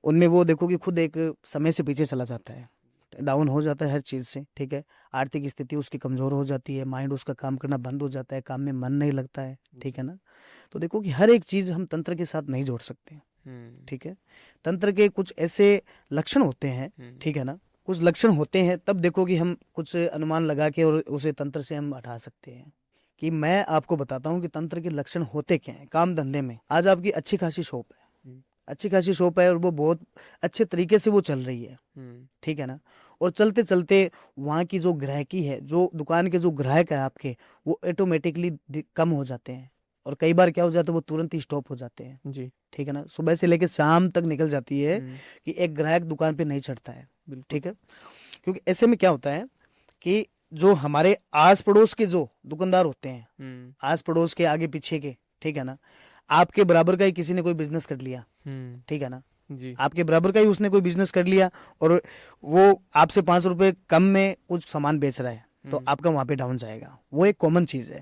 उनमें वो देखो कि खुद एक समय से पीछे चला जाता है, डाउन हो जाता है हर चीज़ से, ठीक है। आर्थिक स्थिति उसकी कमज़ोर हो जाती है, माइंड उसका काम करना बंद हो जाता है, काम में मन नहीं लगता है, ठीक है ना। तो देखो कि हर एक चीज़ हम तंत्र के साथ नहीं जोड़ सकते हैं, हम्म। ठीक है। तंत्र के कुछ ऐसे लक्षण होते हैं, ठीक है ना, कुछ लक्षण होते हैं, तब देखो कि हम कुछ अनुमान लगा के और उसे तंत्र से हम हटा सकते हैं। कि मैं आपको बताता हूँ कि तंत्र के लक्षण होते क्या हैं काम धंधे में। आज आपकी अच्छी खासी शॉप है, हम्म। अच्छी खासी शॉप है और वो बहुत अच्छे तरीके से वो चल रही है, ठीक है ना। और चलते चलते वहाँ की जो ग्राहकी है, जो दुकान के जो ग्राहक है आपके, वो ऑटोमेटिकली कम हो जाते हैं। और कई बार क्या हो जाता है, वो तुरंत ही स्टॉप हो जाते हैं, जी। ठीक है ना। सुबह से लेकर शाम तक निकल जाती है हम्म। कि एक ग्राहक दुकान पे नहीं चढ़ता है, बिल्कुल। ठीक है। क्योंकि ऐसे में क्या होता है कि जो हमारे आस पड़ोस के जो दुकानदार होते हैं, आस पड़ोस के आगे पीछे के, ठीक है ना, आपके बराबर का ही किसी ने कोई बिजनेस कर लिया, ठीक है ना, जी। आपके बराबर का ही उसने कोई बिजनेस कर लिया और वो आपसे 5 रुपए कम में कुछ सामान बेच रहा है, तो आपका वहां पे डाउन जाएगा। वो एक कॉमन चीज है,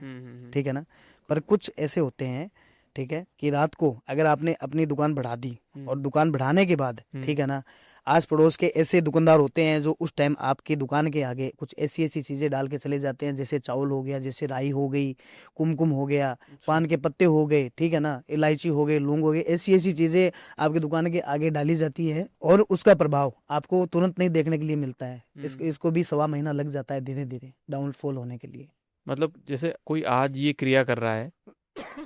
ठीक है ना। पर कुछ ऐसे होते हैं, ठीक है, कि रात को अगर आपने अपनी दुकान बढ़ा दी और दुकान बढ़ाने के बाद, ठीक है ना, आस पड़ोस के ऐसे दुकानदार होते हैं जो उस टाइम आपकी दुकान के आगे कुछ ऐसी ऐसी चीजें डाल के चले जाते हैं, जैसे चावल हो गया, जैसे राई हो गई, कुमकुम हो गया, पान के पत्ते हो गए, ठीक है ना, इलायची हो गई, लौंग हो गई, ऐसी ऐसी चीजें आपकी दुकान के आगे डाली जाती है और उसका प्रभाव आपको तुरंत नहीं देखने के लिए मिलता है। इसको भी 1.25 महीना लग जाता है धीरे धीरे डाउनफॉल होने के लिए। मतलब जैसे कोई आज ये क्रिया कर रहा है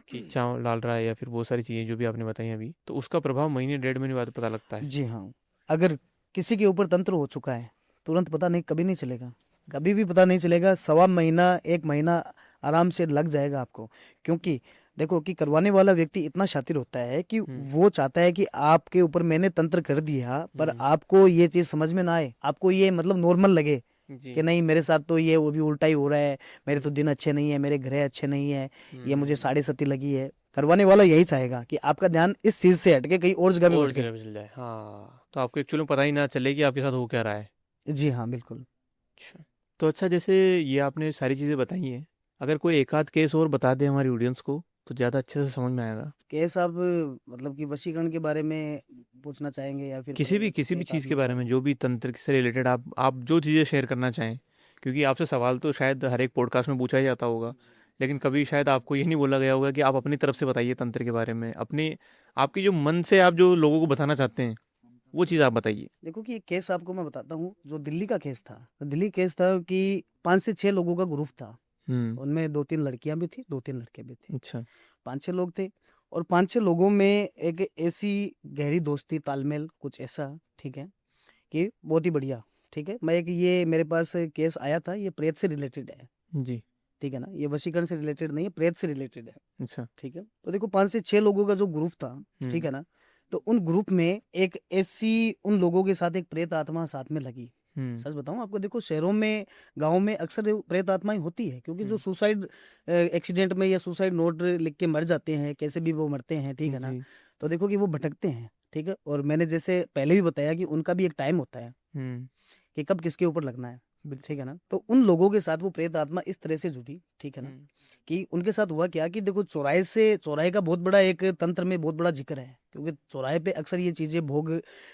कि चावल डाल रहा है या फिर बहुत सारी चीज़ें जो भी आपने बताई अभी, तो उसका प्रभाव महीने 1.5 महीने बाद पता लगता है। जी हाँ। अगर किसी के ऊपर तंत्र हो चुका है, तुरंत पता नहीं, कभी नहीं चलेगा, कभी भी पता नहीं चलेगा। 1.25 महीना 1 महीना आराम से लग जाएगा आपको। क्योंकि देखो कि करवाने वाला व्यक्ति इतना शातिर होता है कि वो चाहता है कि आपके ऊपर मैंने तंत्र कर दिया, पर आपको ये चीज समझ में ना आए, आपको ये मतलब नॉर्मल लगे जी। कि नहीं मेरे साथ तो ये वो भी उल्टा ही हो रहा है, मेरे तो दिन अच्छे नहीं है, मेरे ग्रह अच्छे नहीं है, ये मुझे साढ़े सती लगी है। करवाने वाला यही चाहेगा कि आपका ध्यान इस चीज से हटके कहीं और जगह पे और भटके। जगह पे चल जाए, हाँ, तो आपको एक्चुअली पता ही ना चले कि आपके साथ हो क्या रहा है। जी हाँ, बिल्कुल। अच्छा। तो अच्छा, जैसे ये आपने सारी चीज़ें बताई हैं, अगर कोई एक आध केस और बता दे हमारी ऑडियंस को तो ज़्यादा अच्छे से समझ में आएगा। केस आप मतलब कि वशीकरण के बारे में पूछना चाहेंगे या फिर किसी भी एक आध चीज़ के बारे बताओ। में, जो भी तंत्र से रिलेटेड आप जो चीज़ें शेयर करना चाहें, क्योंकि आपसे सवाल तो शायद हर एक पॉडकास्ट में पूछा ही जाता होगा, लेकिन कभी शायद आपको ये नहीं बोला गया होगा कि आप अपनी तरफ से बताइए तंत्र के बारे में, अपनी आपकी जो मन से आप जो लोगों को बताना चाहते हैं वो चीज़ आप बताइए। देखो कि एक केस आपको मैं बताता हूँ, जो दिल्ली का केस था। तो दिल्ली केस था कि 5 से 6 लोगों का ग्रुप था। हम्म। उनमें 2-3 लड़कियां भी थी, 2-3 लड़के भी थे। अच्छा। 5-6 लोग थे और 5-6 लोगों में एक ऐसी गहरी दोस्ती, तालमेल कुछ ऐसा, ठीक है, कि बहुत ही बढ़िया। ठीक है, मैं एक ये मेरे पास केस आया था, ये प्रेत से रिलेटेड है, जी। ठीक है ना। ये वशीकरण से रिलेटेड नहीं है, प्रेत से रिलेटेड है, अच्छा। ठीक है। तो देखो 5 से 6 लोगों का जो ग्रुप था, ठीक है ना, तो उन ग्रुप में एक ऐसी उन लोगों के साथ एक प्रेत आत्मा साथ में लगी। हम्म। सच बताऊं आपको, देखो शहरों में, गांव में अक्सर प्रेत आत्माएं होती है, क्योंकि जो सुसाइड एक्सीडेंट में या सुसाइड नोट लिख के मर जाते हैं, कैसे भी वो मरते हैं, ठीक है ना। जी। तो देखो कि वो भटकते हैं, ठीक है। और मैंने जैसे पहले भी बताया कि उनका भी एक टाइम होता है हम्म। कि कब किसके ऊपर लगना है, बिल्कुल। ठीक है ना। तो उन लोगों के साथ वो प्रेत आत्मा इस तरह से जुड़ी, ठीक है ना, कि उनके साथ हुआ क्या कि देखो चौराहे का बहुत बड़ा एक तंत्र में बहुत बड़ा जिक्र है, क्योंकि चौराहे पे अक्सर ये चीजें भोग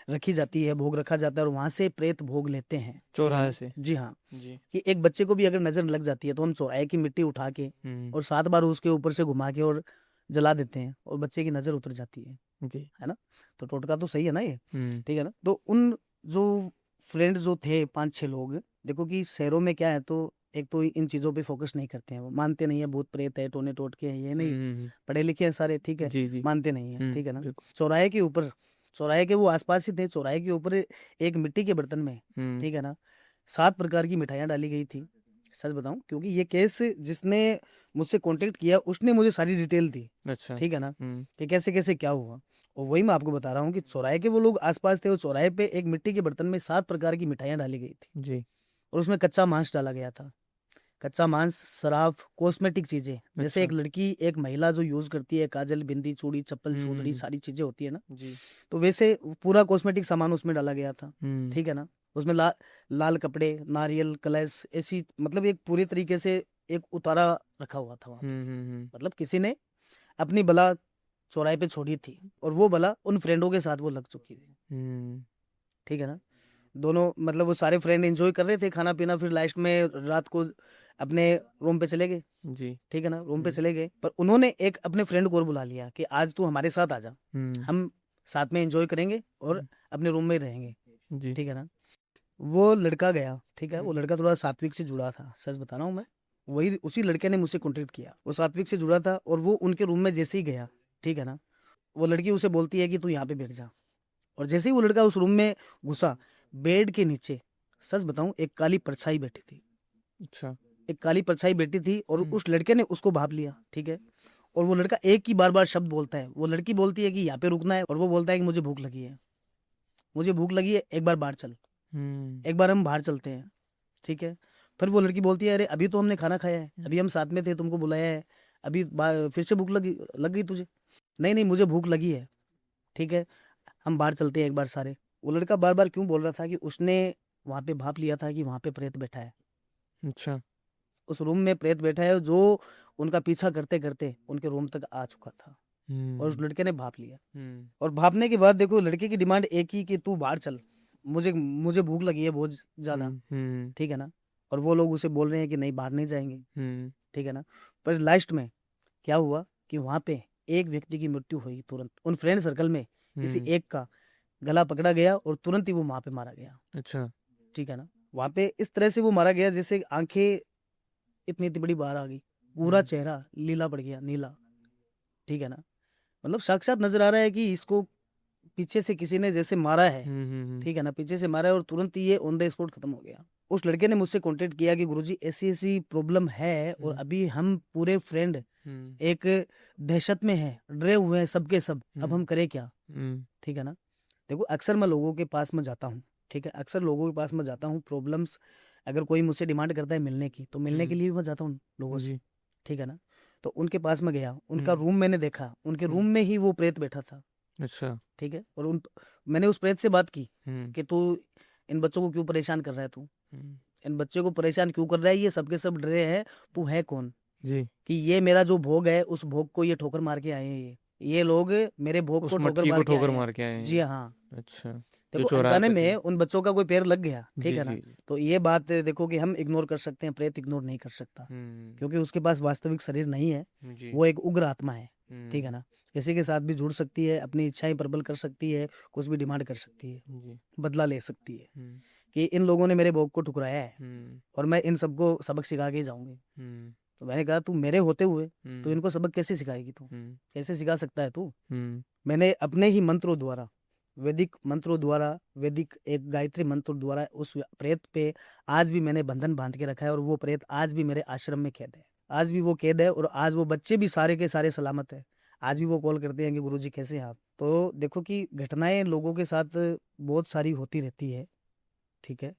रखी जाती है, भोग रखा जाता है और वहां से प्रेत भोग लेते हैं, ठीक है चौराहे ना। से। जी हाँ। जी। कि एक बच्चे को भी अगर नजर लग जाती है तो हम चौराहे की मिट्टी उठा के और 7 बार उसके ऊपर से घुमा के और जला देते हैं और बच्चे की नजर उतर जाती जी। है ना। तो टोटका तो सही है ना ये, हम्म। ठीक है ना। तो उन जो फ्रेंड जो थे 5-6 लोग, देखो कि शहरों में क्या है, तो एक तो इन चीजों पे फोकस नहीं करते हैं, वो मानते नहीं है भूत प्रेत है, टोने टोटके हैं, ये नहीं, पढ़े लिखे हैं सारे, ठीक है, जी। जी। मानते नहीं है, ठीक है ना। बिल्कुल। चौराहे के ऊपर, चौराहे के वो आसपास ही थे, चौराहे के ऊपर एक मिट्टी के बर्तन में, ठीक है ना, 7 प्रकार की मिठाइयाँ डाली गई थी। सच बताऊं, क्योंकि ये केस जिसने मुझसे कांटेक्ट किया उसने मुझे सारी डिटेल दी, अच्छा। ठीक है ना, कि कैसे कैसे क्या हुआ। और वही मैं आपको बता रहा हूँ कि चौराहे के वो लोग आसपास थे, और चौराहे पे एक मिट्टी के बर्तन में 7 प्रकार की मिठाइयाँ डाली गई थी जी। और उसमें कच्चा मांस डाला गया था। कच्चा मांस, शराब, कॉस्मेटिक चीजें, जैसे अच्छा। एक लड़की, एक महिला जो यूज करती है काजल, बिंदी, चूड़ी, चप्पल, चूड़ी, हम्म। सारी चीजें होती है ना, जी। तो वैसे पूरा कॉस्मेटिक सामान उसमें डाला गया था। हम्म। ठीक है ना। उसमें लाल कपड़े, नारियल, कलश, ऐसी मतलब एक पूरी तरीके से एक उतारा रखा हुआ था वहां पे। मतलब किसी ने अपनी बला चौराहे पे छोड़ी थी और वो बला उन फ्रेंडों के साथ वो लग चुकी थी। हम्म। ठीक है ना। दोनों मतलब वो सारे फ्रेंड एंजॉय कर रहे थे खाना पीना, फिर लास्ट में रात को अपने रूम पे चले गए। जी। ठीक है ना, रूम पे चले गए, पर उन्होंने एक अपने फ्रेंड को और बुला लिया कि आज तू हमारे साथ आ जा, हम्म। हम साथ में एंजॉय करेंगे और अपने रूम में ही रहेंगे। जी। ठीक है ना। वो लड़का गया। ठीक है, वो हम्म। लड़का थोड़ा सात्विक से जुड़ा था, सच बता रहा हूँ मैं। वही उसी लड़के ने मुझसे कॉन्टेक्ट किया, वो सात्विक से जुड़ा था और वो उनके रूम में जैसे ही गया, ठीक है ना, वो लड़की उसे बोलती है कि तू यहाँ पे बैठ जा। और जैसे ही वो लड़का उस रूम में घुसा, बेड के नीचे, सच बताऊं, एक काली परछाई बैठी थी। अच्छा। एक काली परछाई बैठी थी और हम्म। उस लड़के ने उसको भाप लिया। ठीक है। और वो लड़का एक ही बार बार शब्द बोलता है, वो लड़की बोलती है कि यहाँ पे रुकना है, और वो बोलता है कि मुझे भूख लगी है, मुझे भूख लगी है, एक बार बाहर चल, हम्म। एक बार हम बाहर चलते हैं। ठीक है। फिर वो लड़की बोलती है, अरे अभी तो हमने खाना खाया है, अभी हम साथ में थे, तुमको बुलाया है, अभी फिर से भूख लग गई तुझे? नहीं नहीं, मुझे भूख लगी है। ठीक है, हम बाहर चलते हैं एक बार सारे। वो लड़का बार बार क्यों बोल रहा था कि उसने वहां पे भाप लिया था कि वहां पे प्रेत बैठा है, अच्छा। उस रूम में प्रेत बैठा है जो उनका पीछा करते करते उनके रूम तक आ चुका था, और उस हम्म। लड़के ने भाप लिया। हम्म। और भापने के बाद देखो लड़के की डिमांड एक ही कि तू बाहर चल, मुझे मुझे भूख लगी है बहुत ज्यादा। हम्म। ठीक है ना। और वो लोग उसे बोल रहे हैं कि नहीं, बाहर नहीं जाएंगे। हम्म। ठीक है ना। पर लास्ट में क्या हुआ कि वहां पे एक व्यक्ति की मृत्यु हुई तुरंत, उन फ्रेंड सर्कल में किसी हम्म। एक का गला पकड़ा गया और तुरंत ही वो वहां पे मारा गया। अच्छा। ठीक है ना। वहां पे इस तरह से वो मारा गया जैसे आंखें इतनी बड़ी बाहर आ गई, पूरा हम्म। चेहरा लीला पड़ गया, नीला। ठीक है ना। मतलब साक्षात नजर आ रहा है कि इसको पीछे से किसी ने जैसे मारा है। हम्म। ठीक है ना, पीछे से मारा है और तुरंत ही ये ऑन द स्पॉट खत्म हो गया। उस लड़के ने मुझसे कांटेक्ट किया कि गुरुजी ऐसी ऐसी प्रॉब्लम है और हम्म। अभी हम पूरे फ्रेंड हम्म। एक दहशत में हैं, डरे हुए हैं सबके सब, अब हम हम्म। करें क्या? हम्म। ठीक है ना। देखो अक्सर मैं लोगों के पास में जाता हूँ। ठीक है, अक्सर लोगों के पास में जाता हूँ, प्रॉब्लम्स अगर कोई मुझसे डिमांड करता है मिलने की, तो मिलने के लिए भी मैं जाता हूँ लोगों से। जी। ठीक है ना। तो उनके पास में गया, उनका हम्म। रूम मैंने देखा, उनके रूम हम्म। में ही वो प्रेत बैठा था। अच्छा। ठीक है। और मैंने उस प्रेत से बात की हम्म। कि तू इन बच्चों को क्यों परेशान कर रहा है, तू हम्म। इन बच्चों को परेशान क्यों कर रहा है, ये सबके सब डरे हैं, तू है कौन? जी। कि ये मेरा जो भोग है उस भोग को ये ठोकर मार के आए हैं, ये लोग मेरे भोग उस को ठोकर मटकी को मार के ठोकर आए हैं। मार के आए जी हैं। हाँ। अच्छा। जो देखो चौराहे अनजाने पे थे। में उन बच्चों का कोई पैर लग गया, ठीक जी है जी ना, जी। तो ये बात देखो कि हम इग्नोर कर सकते हैं, प्रेत इग्नोर नहीं कर सकता, हम्म। क्योंकि उसके पास वास्तविक शरीर नहीं है, जी। वो एक उग्र आत्मा है। ठीक है हम्म। ना। किसी के साथ भी जुड़ सकती है, अपनी इच्छाएं प्रबल कर सकती है, कुछ भी डिमांड कर सकती है, जी। बदला ले सकती है हम्म। कि इन लोगों ने मेरे भोग को ठुकराया है हम्म। और मैं इन सबको सबक सिखा के ही जाऊंगी। हम्म। तो मैंने कहा तू मेरे होते हुए तो हम्म। इनको सबक कैसे सिखाएगी तू, हम्म। कैसे सिखा सकता है तू? हम्म। मैंने अपने ही मंत्रों द्वारा, वैदिक मंत्रों द्वारा, वैदिक एक गायत्री मंत्र द्वारा उस प्रेत पे आज भी मैंने बंधन बांध के रखा है, और वो प्रेत आज भी मेरे आश्रम में कैद है, आज भी वो कैद है, और आज वो बच्चे भी सारे के सारे सलामत है। आज भी वो कॉल करते हैं कि गुरुजी कैसे हैं आप? तो देखो कि घटनाएं लोगों के साथ बहुत सारी होती रहती है। ठीक है।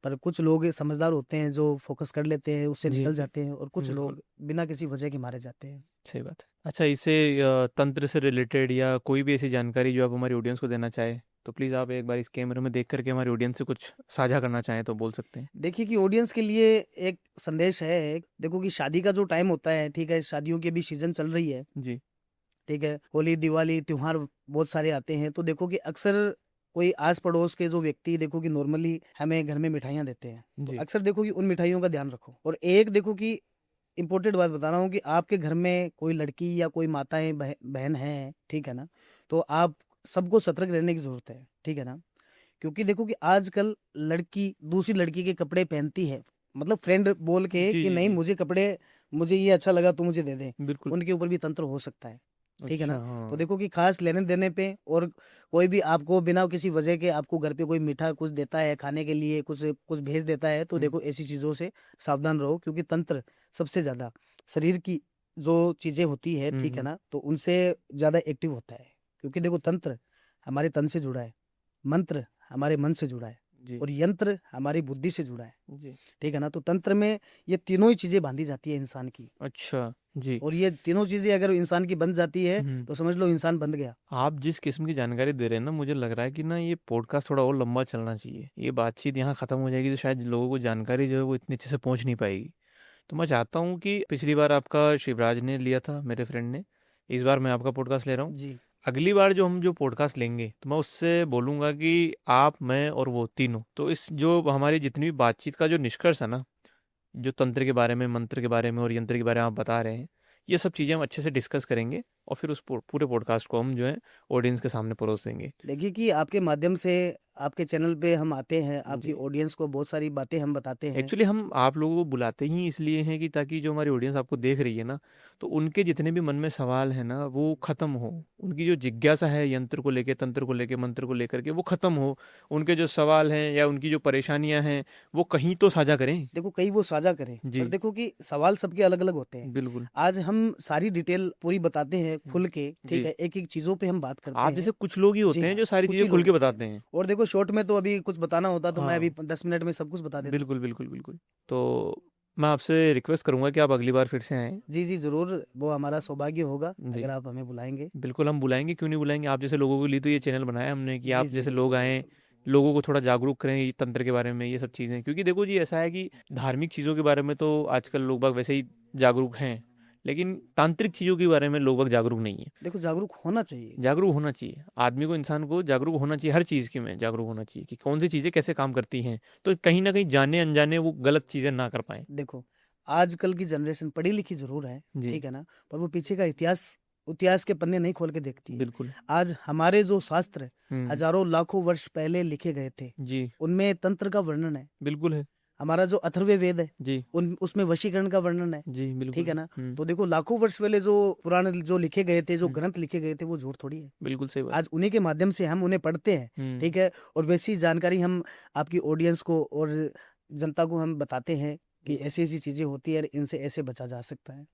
पर कुछ लोग समझदार होते हैं जो फोकस कर लेते हैं, उससे जी निकल जी। जाते हैं, और कुछ बिल्कुल। लोग बिना किसी वजह के मारे जाते हैं। सही बात है। अच्छा, इससे तंत्र से रिलेटेड या कोई भी ऐसी जानकारी जो आप हमारी ऑडियंस को देना चाहे, तो प्लीज़ आप एक बार इस कैमरे में देख करके हमारी ऑडियंस से कुछ साझा करना चाहें तो बोल सकते हैं। देखिए कि ऑडियंस के लिए एक संदेश है। देखो कि शादी का जो टाइम होता है, ठीक है, शादियों की भी सीजन चल रही है। जी। ठीक है, होली दिवाली त्योहार बहुत सारे आते हैं, तो देखो कि अक्सर कोई आस पड़ोस के जो व्यक्ति देखो कि नॉर्मली हमें घर में मिठाइयाँ देते हैं, तो जी। अक्सर देखो कि उन मिठाइयों का ध्यान रखो। और एक देखो कि इम्पोर्टेंट बात बता रहा हूँ कि आपके घर में कोई लड़की या कोई माताएं बहन है, ठीक है ना, तो आप सबको सतर्क रहने की जरूरत है। ठीक है ना। क्योंकि देखो कि आजकल लड़की दूसरी लड़की के कपड़े पहनती है, मतलब फ्रेंड बोल के जी कि जी नहीं जी। मुझे कपड़े, मुझे ये अच्छा लगा तो मुझे दे दे, बिल्कुल। उनके ऊपर भी तंत्र हो सकता है। ठीक है अच्छा। ना। तो हाँ। देखो कि खास लेने देने पे, और कोई भी आपको बिना किसी वजह के आपको घर पे कोई मीठा कुछ देता है खाने के लिए, कुछ कुछ भेज देता है, तो हम्म। देखो ऐसी चीजों से सावधान रहो, क्योंकि तंत्र सबसे ज्यादा शरीर की जो चीजें होती है, ठीक है हम्म। ना, तो उनसे ज्यादा एक्टिव होता है। क्योंकि देखो तंत्र हमारे तन से जुड़ा है, मंत्र हमारे मन से जुड़ा है। जी और यंत्र हमारी बुद्धि से जुड़ा है, जी। ठीक है ना। तो तंत्र में ये तीनों ही चीजें बांधी जाती है इंसान की, अच्छा जी। और ये तीनों चीजें अगर इंसान की बन जाती है हम्म। तो समझ लो इंसान बन गया। आप जिस किस्म की जानकारी दे रहे हैं ना, मुझे लग रहा है कि ना ये पॉडकास्ट थोड़ा और लंबा चलना चाहिए। ये बातचीत यहाँ खत्म हो जाएगी तो शायद लोगों को जानकारी जो है वो इतनी अच्छे से पहुंच नहीं पाएगी। तो मैं चाहता हूँ कि पिछली बार आपका शिवराज ने लिया था, मेरे फ्रेंड ने, इस बार मैं आपका पॉडकास्ट ले रहा हूँ। जी अगली बार जो हम जो पॉडकास्ट लेंगे तो मैं उससे बोलूंगा कि आप, मैं और वो तीनों, तो इस जो हमारी जितनी भी बातचीत का जो निष्कर्ष है ना, जो तंत्र के बारे में, मंत्र के बारे में और यंत्र के बारे में आप बता रहे हैं, ये सब चीज़ें हम अच्छे से डिस्कस करेंगे और फिर उस पूरे पॉडकास्ट को हम जो है ऑडियंस के सामने परोस देंगे। देखिए कि आपके माध्यम से आपके चैनल पे हम आते हैं, आपकी जी। ऑडियंस को बहुत सारी बातें हम बताते हैं। एक्चुअली हम आप लोगों को बुलाते ही इसलिए हैं कि ताकि जो हमारी ऑडियंस आपको देख रही है ना, तो उनके जितने भी मन में सवाल है ना वो खत्म हो। उनकी जो जिज्ञासा है यंत्र को लेके, तंत्र को लेके, मंत्र को लेकर के, वो खत्म हो। उनके जो सवाल हैं या उनकी जो परेशानियां हैं वो कहीं तो साझा करें। देखो कई वो साझा करें, जी पर देखो कि सवाल सबके अलग अलग होते हैं। बिल्कुल। आज हम सारी डिटेल पूरी बताते हैं खुल के, ठीक जी। है, एक एक चीजों पे हम बात करते आप हैं। जैसे कुछ लोग ही जी होते हैं हाँ, जो सारी कुछ चीजें ही खुल लोग के होते हैं। बताते हैं। और देखो शॉर्ट में तो अभी कुछ बताना होता तो मैं अभी हाँ 10 मिनट में सब कुछ बता देता। बिल्कुल बिल्कुल बिल्कुल। तो मैं आपसे रिक्वेस्ट करूंगा कि आप अगली बार फिर से आएँ। जी जी जरूर, वो हमारा सौभाग्य होगा जी अगर आप हमें बुलाएंगे। बिल्कुल हम बुलाएंगे, क्यों नहीं बुलाएंगे। आप जैसे लोगों के लिए तो ये चैनल बनाया हमने कि जी आप जी जैसे लोग बिल्कुल आएँ, बिल्कुल। लोगों को थोड़ा जागरूक करें ये तंत्र के बारे में, ये सब चीज़ें। क्योंकि देखो जी ऐसा है कि धार्मिक चीज़ों के बारे में तो आजकल लोग बाग वैसे ही जागरूक हैं, लेकिन तांत्रिक चीज़ों के बारे में लोग बाग जागरूक नहीं है। देखो जागरूक होना चाहिए। जागरूक होना चाहिए आदमी को, इंसान को जागरूक होना चाहिए, हर चीज़ की में जागरूक होना चाहिए कि कौन सी चीज़ें कैसे काम करती हैं, तो कहीं ना कहीं जाने अनजाने वो गलत चीज़ें ना कर पाए। देखो आजकल की जनरेशन पढ़ी लिखी जरूर है, जी ठीक है ना, पर वो पीछे का इतिहास, इतिहास के पन्ने नहीं खोल के देखती है। बिल्कुल। आज हमारे जो शास्त्र हम्म। हजारों लाखों वर्ष पहले लिखे गए थे, जी उनमें तंत्र का वर्णन है। बिल्कुल है। हमारा जो अथर्व वेद है जी उन उसमें वशीकरण का वर्णन है, जी ठीक बिल्कुल। है ना। तो देखो लाखों वर्ष पहले जो पुराण जो लिखे गए थे, जो हम्म, ग्रंथ लिखे गए थे, वो झूठ थोड़ी है। बिल्कुल सही बात आज उन्हीं के माध्यम से हम उन्हें पढ़ते हैं, है। ठीक है, और वैसी जानकारी हम आपकी ऑडियंस को और जनता को हम बताते हैं कि ऐसी ऐसी चीजें होती है और इनसे ऐसे बचा जा सकता है।